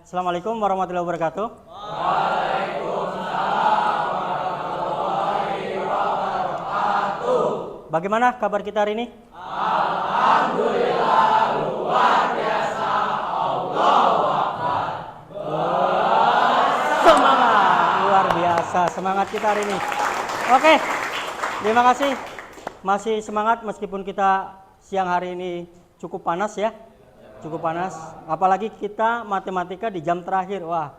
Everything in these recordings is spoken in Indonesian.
Assalamualaikum warahmatullahi wabarakatuh. Bagaimana kabar kita hari ini? Alhamdulillah, luar biasa. Allahu Akbar. Semangat, luar biasa semangat kita hari ini. Oke, terima kasih. Masih semangat meskipun kita siang hari ini cukup panas ya. Cukup panas, apalagi kita matematika di jam terakhir. Wah,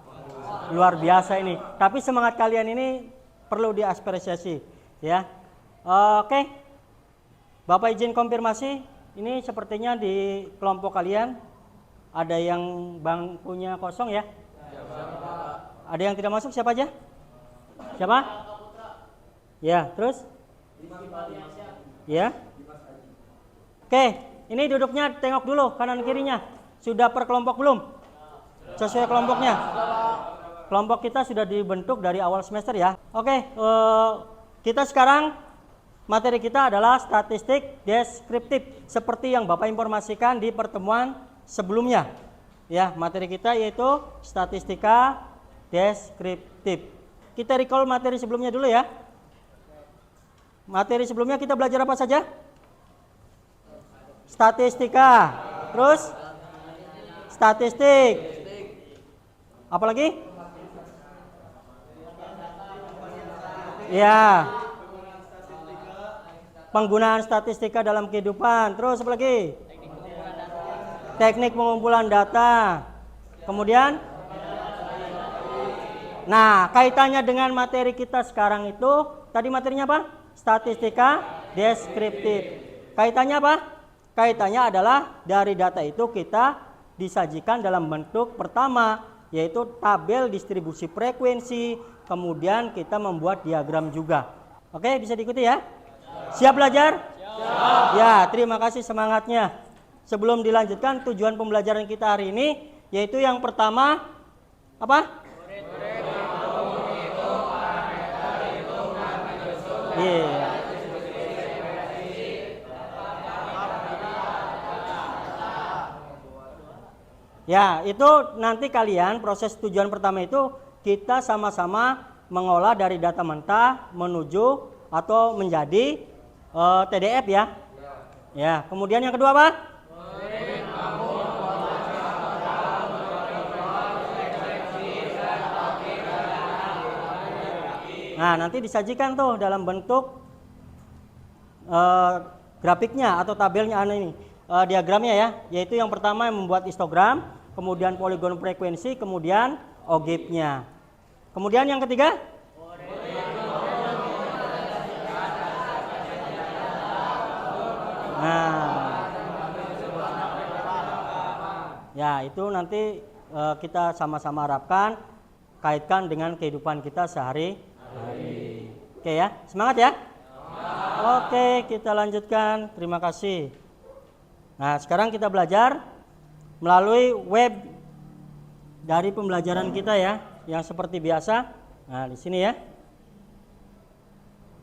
luar biasa ini. Tapi semangat kalian ini perlu diapresiasi ya. Oke. Bapak izin konfirmasi, ini sepertinya di kelompok kalian ada yang bangkunya kosong ya? Ada yang tidak masuk, siapa aja? Siapa? Ya, terus? Ya. Oke, ini duduknya tengok dulu kanan kirinya. Sudah per kelompok belum? Sesuai kelompoknya. Kelompok kita sudah dibentuk dari awal semester ya. Oke, kita sekarang materi kita adalah statistik deskriptif seperti yang Bapak informasikan di pertemuan sebelumnya. Ya, materi kita yaitu statistika deskriptif. Kita recall materi sebelumnya dulu ya. Materi sebelumnya kita belajar apa saja? Statistika. Terus statistik. Apalagi? Ya. Penggunaan statistika dalam kehidupan. Terus apa lagi? Teknik pengumpulan data. Kemudian? Nah, kaitannya dengan materi kita sekarang itu, tadi materinya apa? Statistika deskriptif. Kaitannya apa? Kaitannya adalah dari data itu kita disajikan dalam bentuk pertama, yaitu tabel distribusi frekuensi, kemudian kita membuat diagram juga. Oke, bisa diikuti ya? Siap belajar? Siap. Ya, terima kasih semangatnya. Sebelum dilanjutkan, tujuan pembelajaran kita hari ini yaitu yang pertama apa? Iya. Ya, itu nanti kalian proses tujuan pertama itu kita sama-sama mengolah dari data mentah menuju atau menjadi TDF ya. Ya, kemudian yang kedua apa? Nah, nanti disajikan tuh dalam bentuk grafiknya atau tabelnya ini, diagramnya ya, yaitu yang pertama yang membuat histogram, kemudian poligon frekuensi, kemudian ogifnya. Kemudian yang ketiga? Nah, ya itu nanti kita sama-sama harapkan kaitkan dengan kehidupan kita sehari-hari. Oke ya, semangat ya. Oke, kita lanjutkan. Terima kasih. Nah, sekarang kita belajar melalui web dari pembelajaran kita ya, yang seperti biasa. Nah, di sini ya.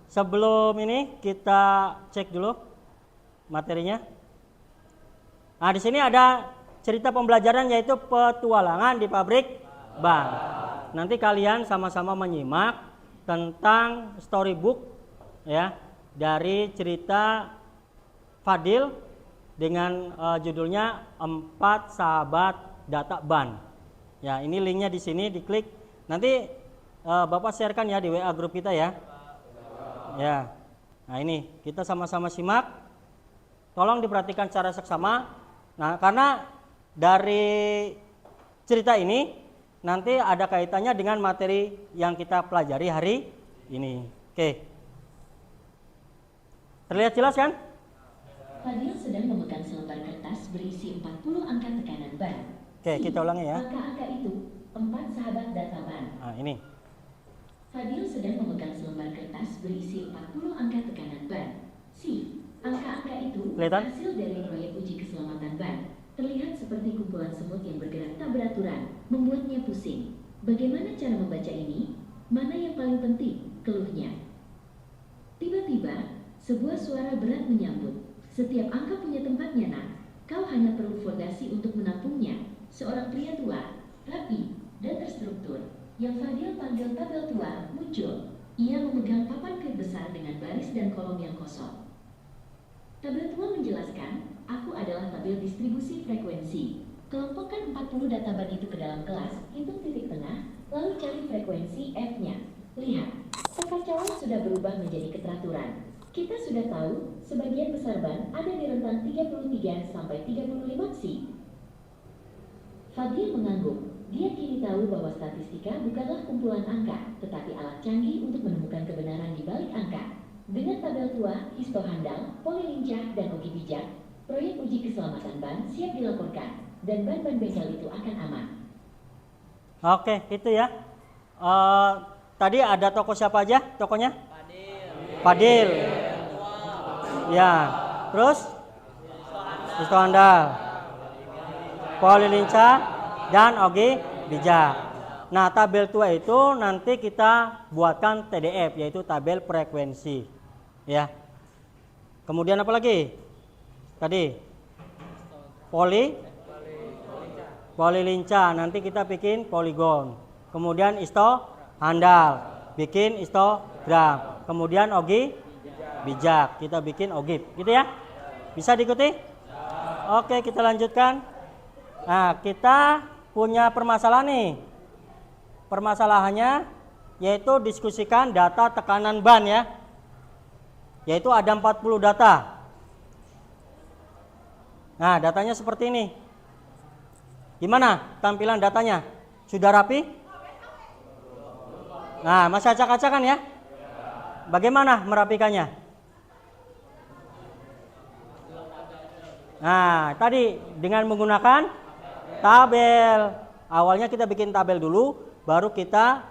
Sebelum ini kita cek dulu materinya. Nah, di sini ada cerita pembelajaran yaitu petualangan di pabrik ban. Nanti kalian sama-sama menyimak tentang storybook ya dari cerita Fadil dengan judulnya 4 Sahabat Data Ban. Ya, ini linknya di sini, diklik. Nanti Bapak sharekan ya di WA grup kita ya. Ya. Nah, ini kita sama-sama simak. Tolong diperhatikan secara seksama. Nah, karena dari cerita ini nanti ada kaitannya dengan materi yang kita pelajari hari ini. Oke. Terlihat jelas kan? Fadil sedang memegang selembar kertas berisi 40 angka tekanan ban. Oke, kita ulangi ya. Angka-angka itu 4 sahabat data ban. Nah, ini. Fadil sedang memegang selembar kertas berisi 40 angka tekanan ban. Angka-angka itu Kelihatan? hasil dari proyek uji keselamatan ban. Terlihat seperti kumpulan semut yang bergerak tak beraturan, membuatnya pusing. Bagaimana cara membaca ini? Mana yang paling penting? Keluhnya. Tiba-tiba, sebuah suara berat menyambut. Setiap angka punya tempatnya, nak. Kau hanya perlu fondasi untuk menampungnya. Seorang pria tua, rapi, dan terstruktur. Yang Fadil panggil tabel tua muncul. Ia memegang papan klip besar dengan baris dan kolom yang kosong. Tabel tua menjelaskan, aku adalah tabel distribusi frekuensi. Kelompokkan 40 data ban itu ke dalam kelas, hitung titik tengah, lalu cari frekuensi F-nya. Lihat, kekacauan sudah berubah menjadi keteraturan. Kita sudah tahu, sebagian besar ban ada di rentang 33 sampai 35 psi. Fadil mengangguk. Dia kini tahu bahwa statistika bukanlah kumpulan angka, tetapi alat canggih untuk menemukan kebenaran di balik angka. Dengan tabel tua, histo handal, poli lincah, dan ogi bijak, proyek uji keselamatan ban siap dilaporkan, dan ban-ban bengkel itu akan aman. Oke, itu ya. Tadi ada toko siapa aja tokonya? Fadil. Ya, terus? Histo handal, poli lincah, dan ogi bijak. Nah, tabel tua itu nanti kita buatkan TDF, yaitu tabel frekuensi. Ya. Kemudian apa lagi? Tadi poli lincah, nanti kita bikin poligon. Kemudian histo handal, bikin histogram. Kemudian ogi bijak, kita bikin ogib. Gitu ya? Bisa diikuti? Oke, kita lanjutkan. Nah, kita punya permasalahan nih. Permasalahannya yaitu diskusikan data tekanan ban ya. Yaitu ada 40 data. Nah, datanya seperti ini. Gimana tampilan datanya? Sudah rapi? Nah, masih acak-acakan ya? Bagaimana merapikannya? Nah, tadi dengan menggunakan tabel. Awalnya kita bikin tabel dulu, baru kita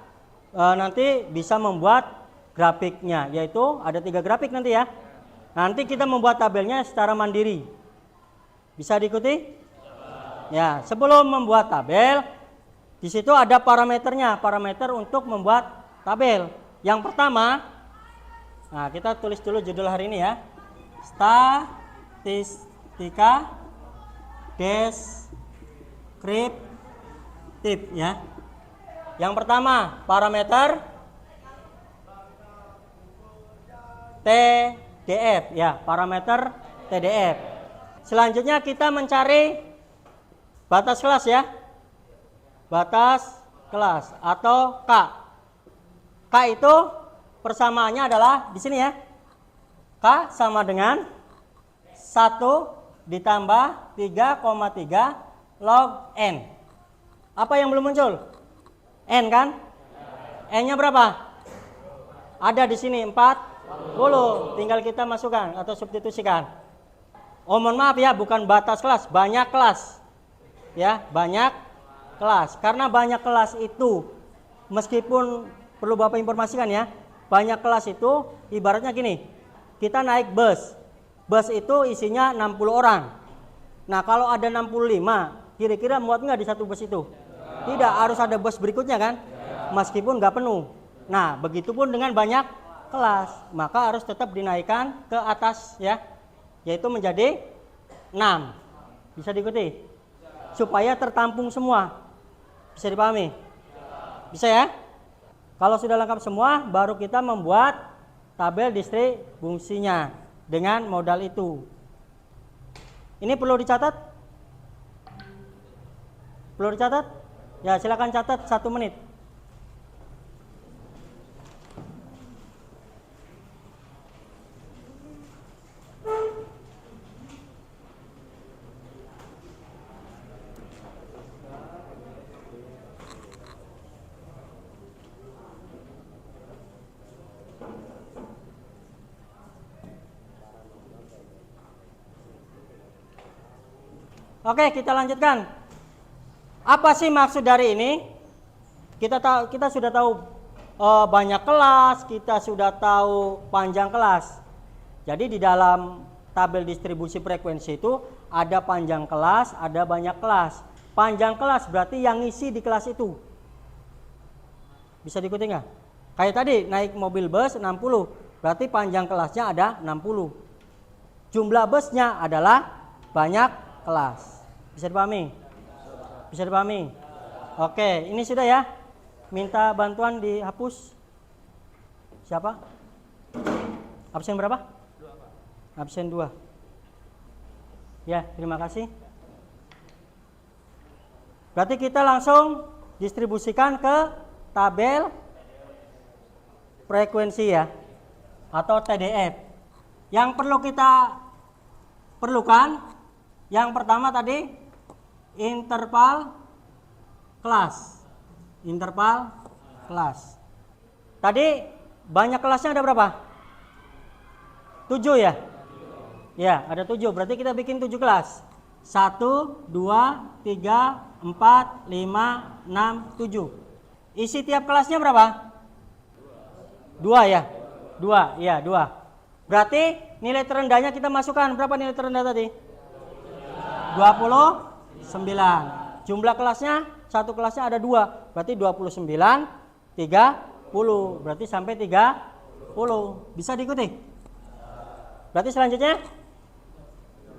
nanti bisa membuat grafiknya, yaitu ada 3 grafik nanti ya. Nanti kita membuat tabelnya secara mandiri. Bisa diikuti? Ya, sebelum membuat tabel, di situ ada parameternya, parameter untuk membuat tabel. Yang pertama, nah kita tulis dulu judul hari ini ya. Statistika deskriptif ya. Yang pertama parameter TDF ya, parameter TDF. Selanjutnya kita mencari batas kelas ya. Batas kelas atau K. K itu persamaannya adalah di sini ya. K sama dengan 1 ditambah 3,3 log N. Apa yang belum muncul? N kan? N-nya berapa? Ada di sini 40. Tinggal kita masukkan atau substitusikan. Oh, mohon maaf ya, bukan batas kelas, banyak kelas. Ya, banyak kelas. Karena banyak kelas itu meskipun perlu Bapak informasikan ya, banyak kelas itu ibaratnya gini. Kita naik bus. Bus itu isinya 60 orang. Nah, kalau ada 65, kira-kira muat nggak di satu bus itu? Tidak, harus ada bus berikutnya kan? Meskipun nggak penuh. Nah, begitupun dengan banyak kelas, maka harus tetap dinaikkan ke atas ya, yaitu menjadi 6. Bisa diikuti? Supaya tertampung semua. Bisa dipahami? Bisa ya? Kalau sudah lengkap semua, baru kita membuat tabel distribusinya dengan modal itu. Ini perlu dicatat? Perlu dicatat? Ya, silakan catat 1 menit. Oke, kita lanjutkan. Apa sih maksud dari ini? Kita sudah tahu banyak kelas, kita sudah tahu panjang kelas. Jadi di dalam tabel distribusi frekuensi itu ada panjang kelas, ada banyak kelas. Panjang kelas berarti yang ngisi di kelas itu. Bisa diikuti nggak? Kayak tadi naik mobil bus 60, berarti panjang kelasnya ada 60. Jumlah busnya adalah banyak kelas. Bisa dipahami? Bisa dipahami? Oke, ini sudah ya. Minta bantuan dihapus. Siapa? Absen berapa? 2, Pak. Absen 2. Ya, terima kasih. Berarti kita langsung distribusikan ke tabel frekuensi ya, atau TDF. Yang perlu kita perlukan, yang pertama tadi interval kelas. Interval kelas. Tadi banyak kelasnya ada berapa? 7 ya? Ya, ada 7. Berarti kita bikin 7 kelas. 1, 2, 3, 4, 5, 6, 7. Isi tiap kelasnya berapa? 2 ya? 2, ya 2. Berarti nilai terendahnya kita masukkan. Berapa nilai terendah tadi? 29. Jumlah kelasnya, satu kelasnya ada 2. Berarti 29, 30. Berarti sampai 30. Bisa diikuti? Berarti selanjutnya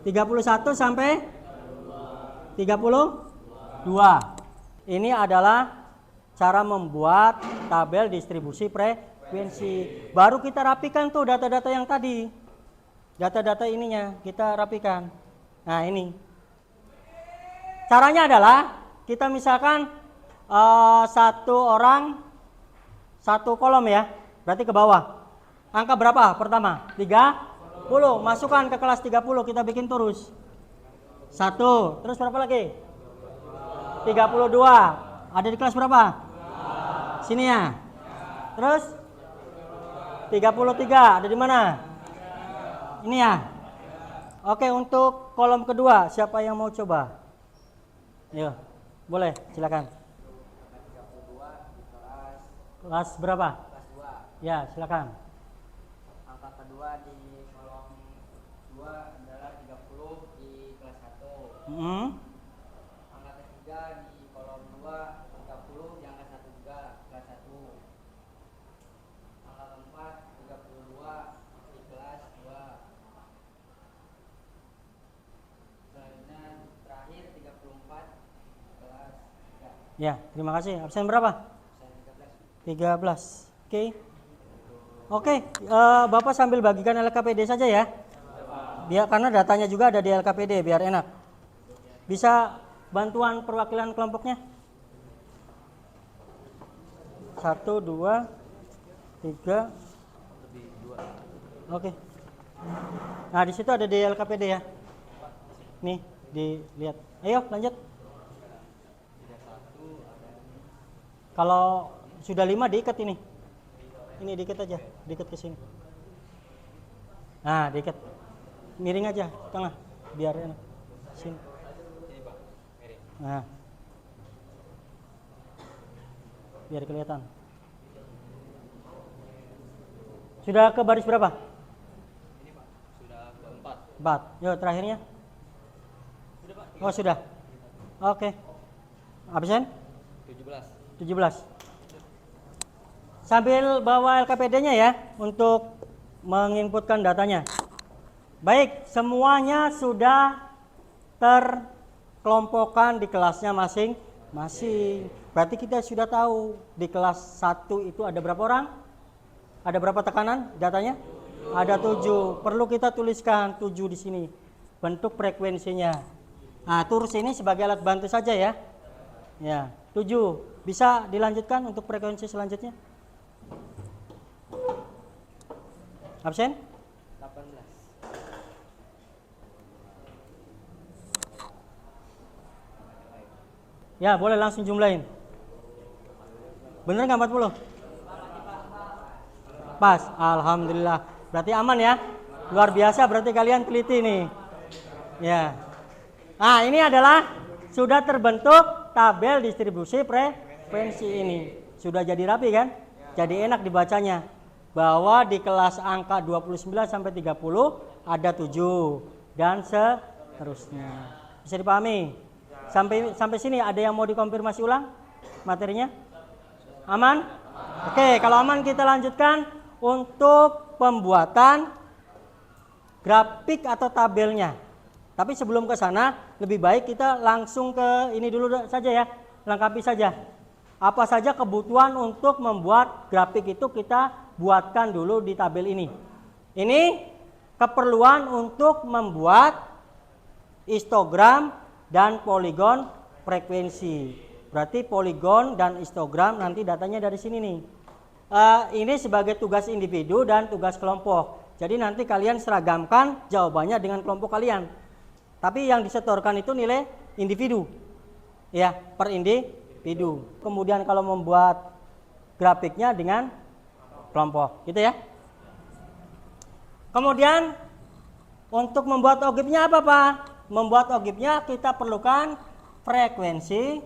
31 sampai 32. Ini adalah cara membuat tabel distribusi frekuensi. Baru kita rapikan tuh data-data yang tadi. Data-data ininya kita rapikan. Nah, ini. Caranya adalah kita misalkan satu orang satu kolom ya. Berarti ke bawah. Angka berapa pertama? 30. Masukkan ke kelas 30, kita bikin terus. 1. Terus berapa lagi? 32. Ada di kelas berapa? Sini ya. Terus 33 ada di mana? Ini ya. Oke, untuk kolom kedua siapa yang mau coba? Ayo, boleh, silakan. Kelas berapa? Kelas 2. Ya, silakan. Angka kedua di kolom 2 adalah 30 di kelas 1. Angka ketiga di kolom 2 30 di angka 1 juga kelas 1. Angka keempat 32 di kelas 2. Selanjutnya terakhir 34 kelas 3. Ya, terima kasih. Absen berapa? 13. Oke. Oke, Bapak sambil bagikan LKPD saja ya. Biar karena datanya juga ada di LKPD biar enak. Bisa bantuan perwakilan kelompoknya? 1, 2, 3. Oke. Nah, di situ ada di LKPD ya. Nih, dilihat. Ayo, lanjut. Kalau sudah 5 diikat ini. Ini diikat aja, diikat ke sini. Nah, diikat. Miring aja, tengah, biar enak. Sini. Nah. Biar kelihatan. Sudah ke baris berapa? Ini Pak, sudah ke 4. 4. Yuk, terakhirnya. Oh, sudah. Oke. Absen? 17. Sambil bawa LKPD-nya ya untuk menginputkan datanya. Baik, semuanya sudah terkelompokkan di kelasnya masing-masing. Berarti kita sudah tahu di kelas 1 itu ada berapa orang? Ada berapa tekanan datanya? Ada 7. Perlu kita tuliskan 7 di sini. Bentuk frekuensinya. Nah, tulis ini sebagai alat bantu saja ya. Ya, 7. Bisa dilanjutkan untuk frekuensi selanjutnya? Absen? 18. Ya, boleh langsung jumlahin. Bener nggak 40? Pas, alhamdulillah. Berarti aman ya? Luar biasa, berarti kalian teliti nih. Ya. Nah, ini adalah sudah terbentuk tabel distribusi frekuensi ini. Sudah jadi rapi kan? Jadi enak dibacanya. Bahwa di kelas angka 29 sampai 30 ada 7 dan seterusnya. Bisa dipahami? Sampai sini ada yang mau dikonfirmasi ulang materinya? Aman? Oke, kalau aman kita lanjutkan untuk pembuatan grafik atau tabelnya. Tapi sebelum ke sana lebih baik kita langsung ke ini dulu saja ya. lengkapi saja. Apa saja kebutuhan untuk membuat grafik itu kita buatkan dulu di tabel ini. Ini keperluan untuk membuat histogram dan poligon frekuensi. Berarti poligon dan histogram nanti datanya dari sini nih. Ini sebagai tugas individu dan tugas kelompok. Jadi nanti kalian seragamkan jawabannya dengan kelompok kalian. Tapi yang disetorkan itu nilai individu. Ya, per individu. Kemudian kalau membuat grafiknya dengan kelompok, gitu ya. Kemudian untuk membuat ogifnya apa Pak? Membuat ogifnya kita perlukan frekuensi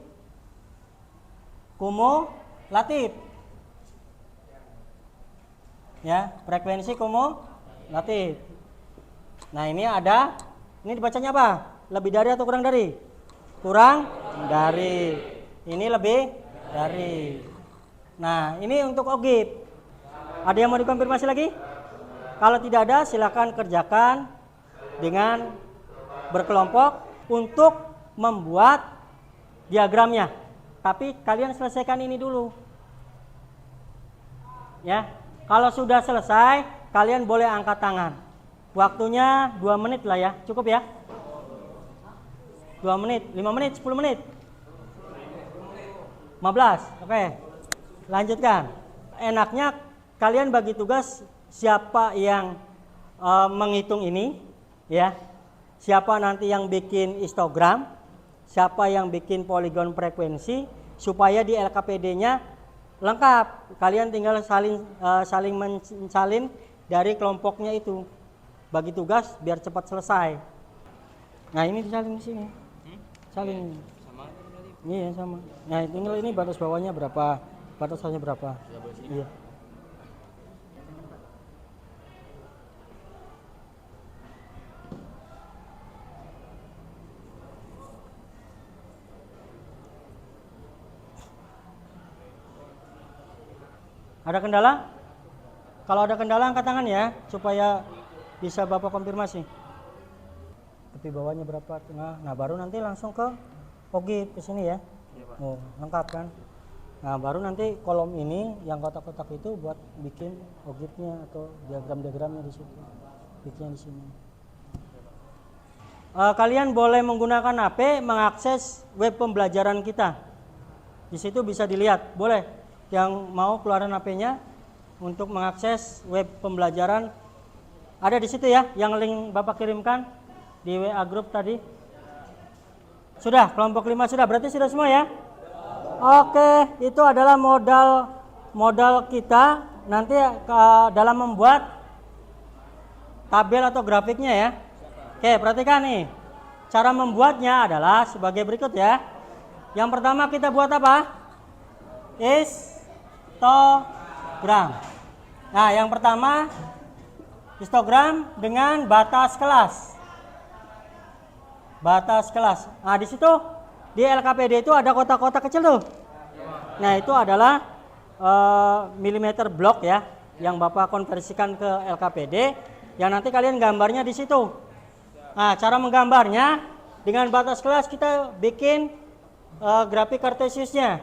kumulatif. Ya, frekuensi kumulatif. Nah, ini dibacanya apa? Lebih dari atau kurang dari? Kurang dari. Ini lebih dari. Nah, ini untuk ogif. Ada yang mau dikonfirmasi lagi? Kalau tidak ada, silakan kerjakan dengan berkelompok untuk membuat diagramnya. Tapi kalian selesaikan ini dulu. Ya, kalau sudah selesai, kalian boleh angkat tangan. Waktunya 2 menit lah ya, cukup ya? 2 menit, 5 menit, 10 menit? 15, oke. Lanjutkan. Enaknya kalian bagi tugas siapa yang menghitung ini, ya. Siapa nanti yang bikin histogram, siapa yang bikin poligon frekuensi, supaya di LKPD-nya lengkap. Kalian tinggal saling mensalin dari kelompoknya itu. Bagi tugas biar cepat selesai. Nah, ini disalin di sini. Salin. Sama tadi. Iya, sama. Nah, tinggal ini batas bawahnya berapa, batasannya berapa. Iya. Ada kendala? Kalau ada kendala angkat tangan ya, supaya bisa Bapak konfirmasi. Tepi bawahnya berapa? Nah, baru nanti langsung ke ogif ke sini ya. Oh, lengkap kan? Nah, baru nanti kolom ini yang kotak-kotak itu buat bikin ogifnya atau diagram-diagramnya di situ. Bikinnya di sini. Kalian boleh menggunakan HP mengakses web pembelajaran kita. Di situ bisa dilihat, boleh. Yang mau keluaran HP-nya untuk mengakses web pembelajaran ada di situ ya, yang link Bapak kirimkan di WA group tadi. Sudah, kelompok 5 sudah, berarti sudah semua ya? Oke, itu adalah modal kita nanti dalam membuat tabel atau grafiknya ya. Oke, perhatikan nih. Cara membuatnya adalah sebagai berikut ya. Yang pertama kita buat apa? Histogram. Nah, yang pertama histogram dengan batas kelas. Batas kelas. Nah, di situ di LKPD itu ada kotak-kotak kecil tuh. Nah, itu adalah milimeter block ya, yang Bapak konversikan ke LKPD, yang nanti kalian gambarnya di situ. Nah, cara menggambarnya dengan batas kelas kita bikin grafik kartesiusnya.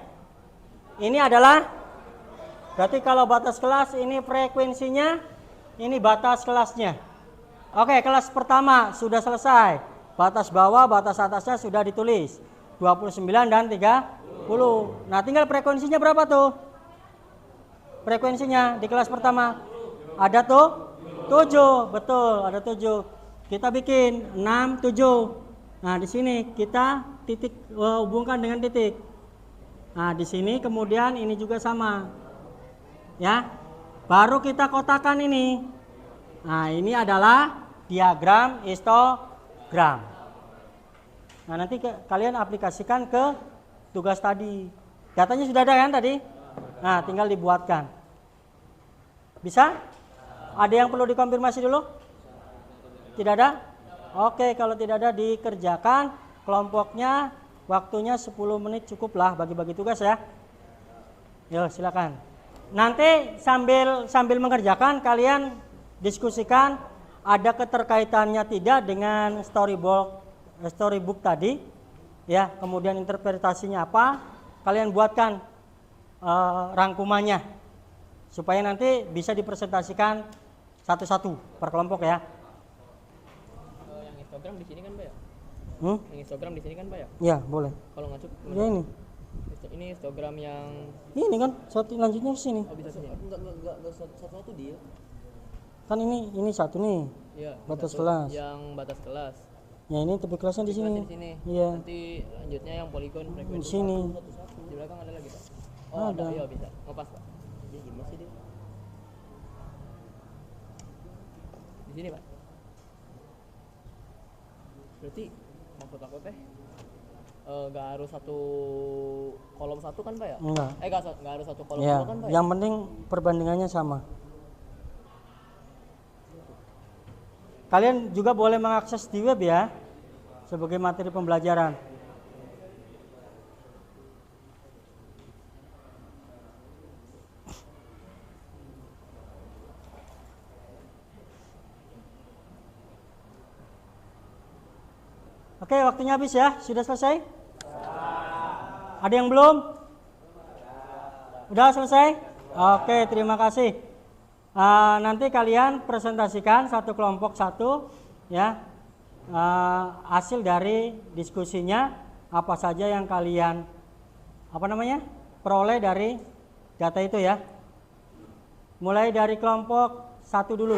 Ini adalah, berarti kalau batas kelas ini frekuensinya, ini batas kelasnya. Oke, kelas pertama sudah selesai. Batas bawah, batas atasnya sudah ditulis. 29 dan 30. Nah, tinggal frekuensinya berapa tuh? Frekuensinya di kelas pertama. Ada tuh 7, betul, ada 7. Kita bikin 6, 7. Nah, di sini kita titik hubungkan dengan titik. Nah, di sini kemudian ini juga sama. Ya. Baru kita kotakan ini. Nah, ini adalah diagram histogram. Nah, nanti kalian aplikasikan ke tugas tadi. Datanya sudah ada kan tadi? Nah, tinggal dibuatkan. Bisa? Ada yang perlu dikonfirmasi dulu? Tidak ada? Oke, kalau tidak ada dikerjakan kelompoknya, waktunya 10 menit cukuplah bagi-bagi tugas ya. Yuk, silakan. Nanti sambil mengerjakan kalian diskusikan ada keterkaitannya tidak dengan storybook tadi ya, kemudian interpretasinya apa, kalian buatkan rangkumannya supaya nanti bisa dipresentasikan satu-satu per kelompok ya. Yang histogram di sini kan Pak ya? Hmm? Yang histogram di sini kan Pak ya? Ya boleh. Kalau ngacup Ya ini. ini histogram yang Ini kan satu lanjutnya ke sini. oh bisa sini. Enggak satu-satu dia. Kan ini satu nih. Iya. Batas satu. kelas. Yang batas kelas. Ya ini tepi kelasnya di sini. Kelasnya di sini. Iya. Nanti lanjutnya yang poligon Di frekuensi. sini. Di belakang ada lagi Pak. Oh ada. Iya bisa. Ngepas Pak. Dia gimana sih dia? Di sini Pak. Berarti maksud aku teh nggak harus satu kolom satu kan Pak ya? Enggak. Nggak harus satu kolom Ya, dua kan Pak ya? yang penting perbandingannya sama. Kalian juga boleh mengakses di web ya sebagai materi pembelajaran. Oke, waktunya habis ya. Sudah selesai? Ada yang belum? Udah selesai? Oke, terima kasih. Nanti kalian presentasikan satu kelompok satu ya, hasil dari diskusinya apa saja yang kalian peroleh dari data itu ya. Mulai dari kelompok satu dulu.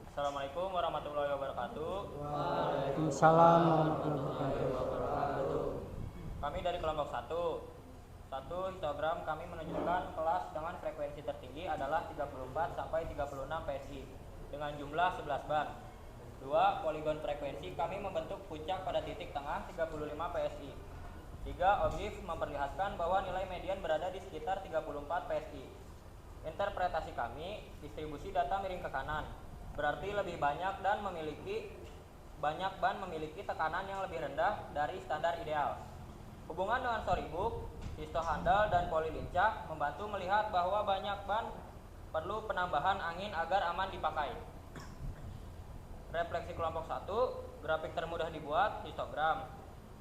Assalamualaikum warahmatullahi wabarakatuh. Waalaikumsalam warahmatullahi wabarakatuh. Kami dari kelompok 1. Satu, histogram kami menunjukkan kelas dengan frekuensi tertinggi adalah 34 sampai 36 PSI dengan jumlah 11 ban. 2, poligon frekuensi kami membentuk puncak pada titik tengah 35 PSI. 3, objek memperlihatkan bahwa nilai median berada di sekitar 34 PSI. Interpretasi kami, distribusi data miring ke kanan, berarti lebih banyak ban memiliki tekanan yang lebih rendah dari standar ideal. Hubungan dengan storybook, histohandle dan polilincah membantu melihat bahwa banyak ban perlu penambahan angin agar aman dipakai. Refleksi kelompok 1, grafik termudah dibuat, histogram.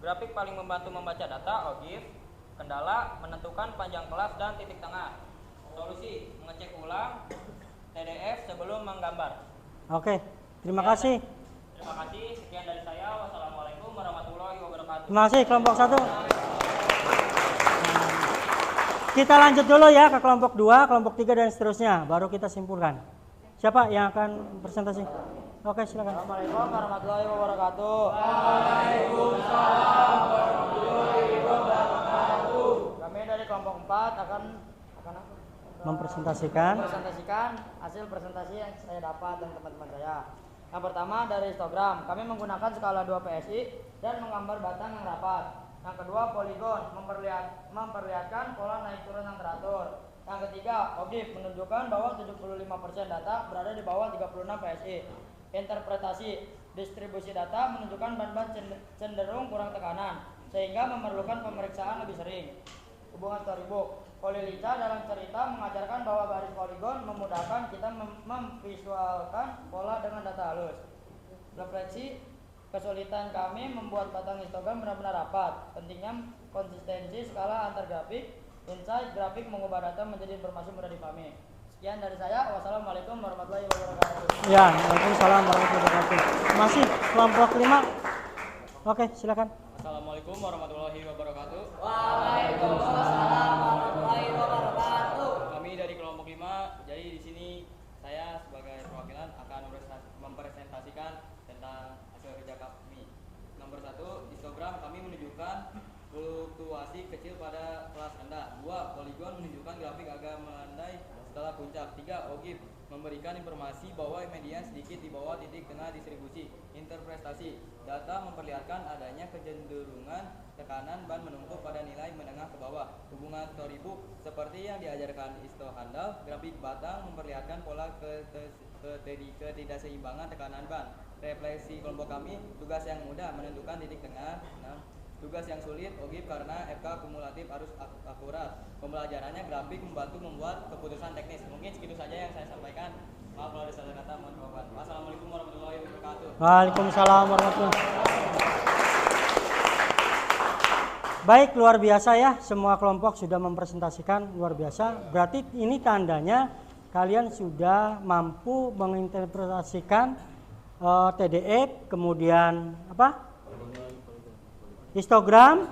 Grafik paling membantu membaca data, OGIF. Kendala, menentukan panjang kelas dan titik tengah. Solusi, mengecek ulang TDF sebelum menggambar. Oke, terima kasih. Terima kasih, sekian dari saya. Wassalamualaikum warahmatullahi wabarakatuh. Terima kasih kelompok 1. Kita lanjut dulu ya ke kelompok 2, kelompok 3 dan seterusnya, baru kita simpulkan. Siapa yang akan presentasi? Oke, silakan. Assalamualaikum warahmatullahi wabarakatuh. Kami dari kelompok 4 akan Mempresentasikan mempresentasikan hasil presentasi yang saya dapat dan teman-teman saya. Yang pertama dari histogram, kami menggunakan skala 2 PSI dan menggambar batang yang rapat. Yang kedua, poligon memperlihatkan pola naik turun yang teratur. Yang ketiga, objek menunjukkan bahwa 75% data berada di bawah 36 PSI. Interpretasi, distribusi data menunjukkan ban-ban cenderung kurang tekanan, sehingga memerlukan pemeriksaan lebih sering. Hubungan storybook, polilincah dalam cerita mengajarkan bahwa baris poligon memudahkan kita memvisualkan pola dengan data halus. Refleksi, kesulitan kami membuat batang histogram benar-benar rapat. Pentingnya konsistensi skala antar grafik. Insight, grafik mengubah data menjadi informasi mudah dipahami. Sekian dari saya. Wassalamualaikum warahmatullahi wabarakatuh. ya, waalaikumsalam warahmatullahi wabarakatuh. Masih kelompok 5. Oke, silakan. Assalamualaikum warahmatullahi wabarakatuh. Waalaikumsalam warahmatullahi wabarakatuh. Kami dari kelompok 5. Jadi di sini saya sebagai perwakilan akan mempresentasikan tentang hasil kerja kami. Nomor 1, histogram kami menunjukkan fluktuasi kecil pada kelas rendah. 2, poligon menunjukkan grafik agak melandai setelah puncak. 3, OGIF memberikan informasi bahwa median sedikit di bawah titik tengah distribusi. Interpretasi, data memperlihatkan adanya kecenderungan tekanan ban menumpuk pada nilai menengah ke bawah. Hubungan storybook, seperti yang diajarkan histohandle, grafik batang memperlihatkan pola ketidakseimbangan tekanan ban. Refleksi kelompok kami, tugas yang mudah menentukan titik tengah. Tugas yang sulit, OGIF karena FK kumulatif harus akurat. Pembelajarannya grafik membantu membuat keputusan teknis. Mungkin segitu saja yang saya sampaikan. Maaf kalau ada salah kata, mohon maaf. Wassalamualaikum warahmatullahi wabarakatuh. Waalaikumsalam warahmatullahi wabarakatuh. Baik, luar biasa ya, semua kelompok sudah mempresentasikan, luar biasa. Berarti ini tandanya kalian sudah mampu menginterpretasikan TDF, kemudian apa? Histogram,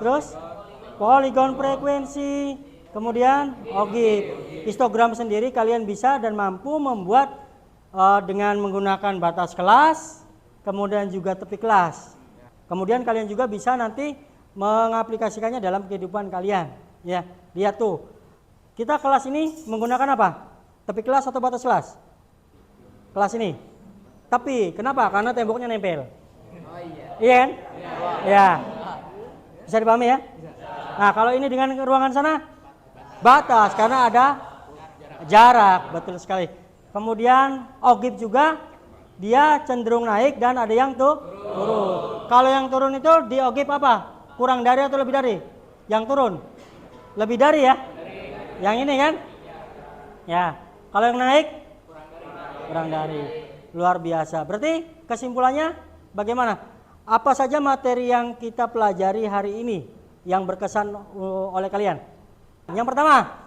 terus poligon frekuensi, kemudian ogif. Histogram sendiri kalian bisa dan mampu membuat dengan menggunakan batas kelas, kemudian juga tepi kelas. Kemudian kalian juga bisa nanti mengaplikasikannya dalam kehidupan kalian. Ya, lihat tuh. Kita kelas ini menggunakan apa? Tepi kelas atau batas kelas? Kelas ini. Tapi kenapa? Karena temboknya nempel. Oh iya. Iya kan? Ya. Bisa dipahami ya? Nah, kalau ini dengan ruangan sana batas karena ada jarak, betul sekali. Kemudian ogif juga dia cenderung naik dan ada yang tuh turun. Kalau yang turun itu di ogif apa? Kurang dari atau lebih dari? Yang turun? Lebih dari ya? Yang ini kan? Ya. Kalau yang naik? Kurang dari. Luar biasa. Berarti kesimpulannya bagaimana? Apa saja materi yang kita pelajari hari ini yang berkesan oleh kalian? Yang pertama.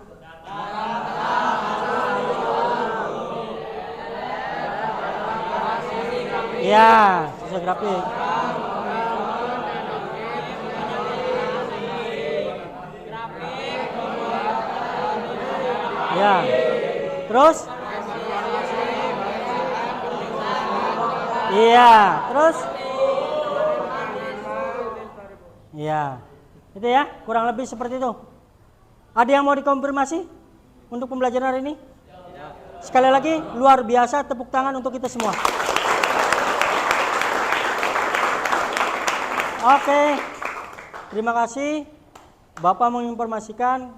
Ya, sosial grafik. Ya. Terus? Iya, terus? Iya. Itu ya, kurang lebih seperti itu. Ada yang mau dikonfirmasi untuk pembelajaran hari ini? Sekali lagi, luar biasa, tepuk tangan untuk kita semua. Oke, terima kasih. Bapak menginformasikan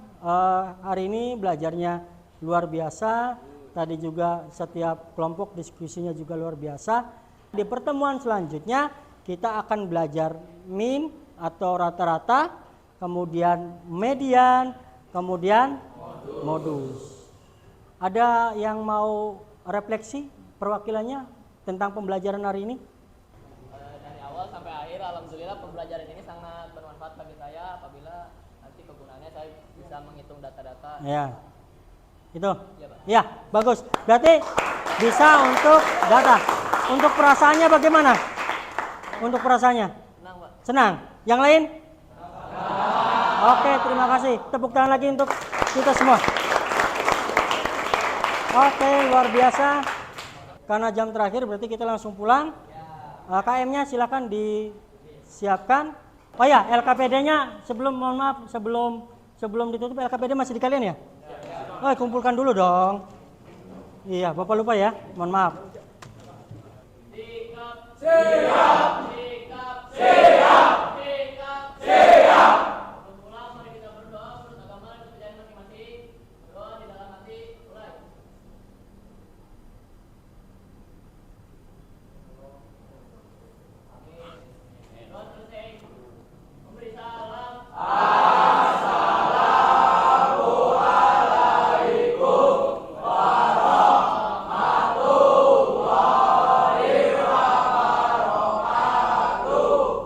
hari ini belajarnya luar biasa. Tadi juga setiap kelompok diskusinya juga luar biasa. Di pertemuan selanjutnya kita akan belajar min atau rata-rata, kemudian median, kemudian modus. Ada yang mau refleksi perwakilannya tentang pembelajaran hari ini? Dari awal sampai akhir, alhamdulillah pembelajaran ini sangat bermanfaat bagi saya apabila nanti kegunaannya saya bisa menghitung data-data. Ya, itu. Ya, Pak. Ya, bagus. Berarti bisa untuk data. Untuk perasaannya bagaimana? Untuk perasaannya? Senang, Pak. Senang. Yang lain? Oke, terima kasih. Tepuk tangan lagi untuk kita semua. Oke, luar biasa. Karena jam terakhir berarti kita langsung pulang. KM-nya silakan disiapkan. Oh ya, LKPD-nya mohon maaf sebelum ditutup LKPD masih di kalian ya? Oh, kumpulkan dulu dong. Iya, Bapak lupa ya. Mohon maaf. Siap.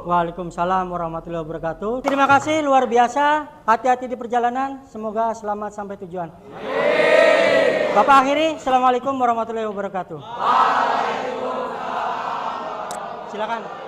Waalaikumsalam warahmatullahi wabarakatuh. Terima kasih, luar biasa. Hati-hati di perjalanan. Semoga selamat sampai tujuan. Amin. Bapak akhiri. Assalamualaikum warahmatullahi wabarakatuh. Waalaikumsalam. Silakan.